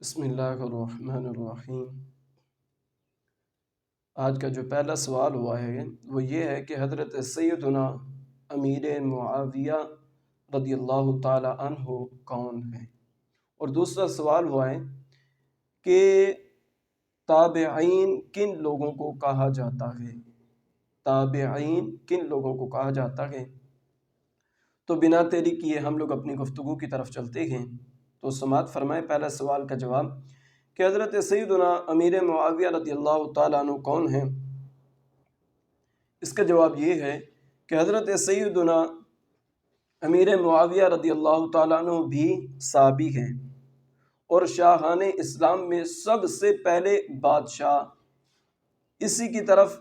بسم اللہ الرحمن الرحیم۔ آج کا جو پہلا سوال ہوا ہے وہ یہ ہے کہ حضرت سیدنا امیر معاویہ رضی اللہ تعالی عنہ کون ہے؟ اور دوسرا سوال ہوا ہے کہ تابعین کن لوگوں کو کہا جاتا ہے؟ تابعین کن لوگوں کو کہا جاتا ہے؟ تو بنا دیری کیے ہم لوگ اپنی گفتگو کی طرف چلتے ہیں۔ تو سماعت فرمائے پہلا سوال کا جواب کہ حضرت سیدنا امیر معاویہ رضی اللہ تعالیٰ عنہ کون ہیں؟ اس کا جواب یہ ہے کہ حضرت سیدنا امیر معاویہ رضی اللہ تعالیٰ عنہ بھی صحابی ہیں اور شاہان اسلام میں سب سے پہلے بادشاہ۔ اسی کی طرف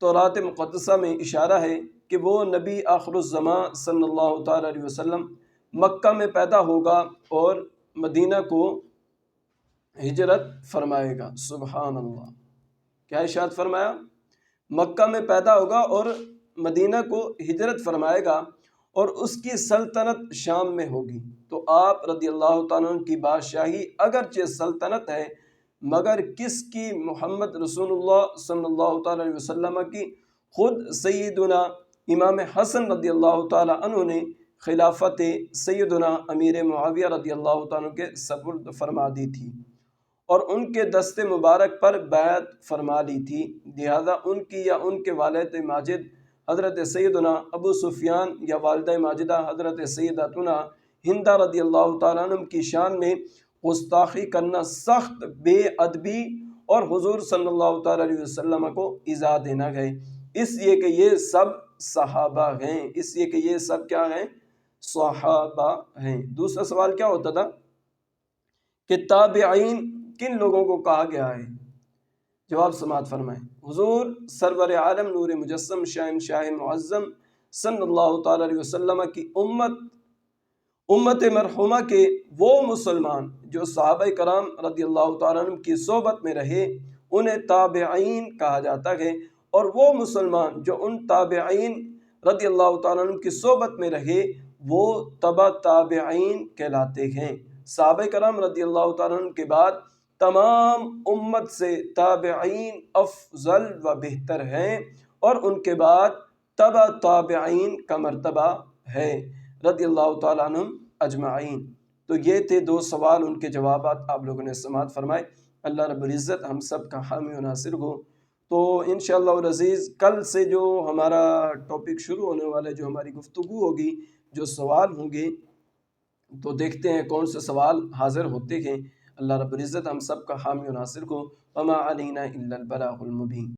تورات مقدسہ میں اشارہ ہے کہ وہ نبی آخر الزماں صلی اللہ تعالیٰ علیہ وسلم مکہ میں پیدا ہوگا اور مدینہ کو ہجرت فرمائے گا۔ سبحان اللہ، کیا ارشاد فرمایا؟ مکہ میں پیدا ہوگا اور مدینہ کو ہجرت فرمائے گا اور اس کی سلطنت شام میں ہوگی۔ تو آپ رضی اللہ تعالیٰ عنہ کی بادشاہی اگرچہ سلطنت ہے مگر کس کی؟ محمد رسول اللہ صلی اللہ تعالیٰ علیہ وسلم کی۔ خود سیدنا امام حسن رضی اللہ تعالیٰ عنہ نے خلافت سیدنا امیر معاویہ رضی اللہ تعالیٰ عنہ کے سپرد فرما دی تھی اور ان کے دست مبارک پر بیعت فرما لی تھی، لہذا ان کی یا ان کے والد ماجد حضرت سیدنا ابو سفیان یا والدہ ماجدہ حضرت سیدتنا ہندہ رضی اللہ تعالیٰ عنہ کی شان میں گستاخی کرنا سخت بے ادبی اور حضور صلی اللہ تعالیٰ علیہ وسلم کو ایذا دینا ہے، اس لیے کہ یہ سب صحابہ ہیں۔ اس لیے کہ یہ سب کیا ہیں؟ صحابہ ہیں۔ دوسرا سوال کیا ہوتا تھا کہ تابعین کن لوگوں کو کہا گیا ہے؟ جواب سماعت فرمائیں۔ حضور سرور عالم نور مجسم شاہ معظم صلی اللہ تعالیٰ علیہ وسلم کی امت مرحومہ کے وہ مسلمان جو صحابہ کرام رضی اللہ تعالیٰ عنہ کی صحبت میں رہے انہیں تابعین کہا جاتا ہے، اور وہ مسلمان جو ان تابعین رضی اللہ تعالیٰ عنہ کی صحبت میں رہے وہ تبع تابعین کہلاتے ہیں۔ صحابہ کرام رضی اللہ تعالیٰ عنہ کے بعد تمام امت سے تابعین افضل و بہتر ہیں اور ان کے بعد تبع تابعین کا مرتبہ ہے رضی اللہ تعالیٰ عنہ اجمعین۔ تو یہ تھے دو سوال، ان کے جوابات آپ لوگوں نے سماعت فرمائے۔ اللہ رب العزت ہم سب کا حامی و ناصر ہو۔ تو انشاءاللہ العزیز کل سے جو ہمارا ٹاپک شروع ہونے والا ہے، جو ہماری گفتگو ہوگی، جو سوال ہوں گے، تو دیکھتے ہیں کون سے سوال حاضر ہوتے ہیں۔ اللہ رب العزت ہم سب کا حامی و ناصر ہو۔ وما علینا الا البلاغ المبین۔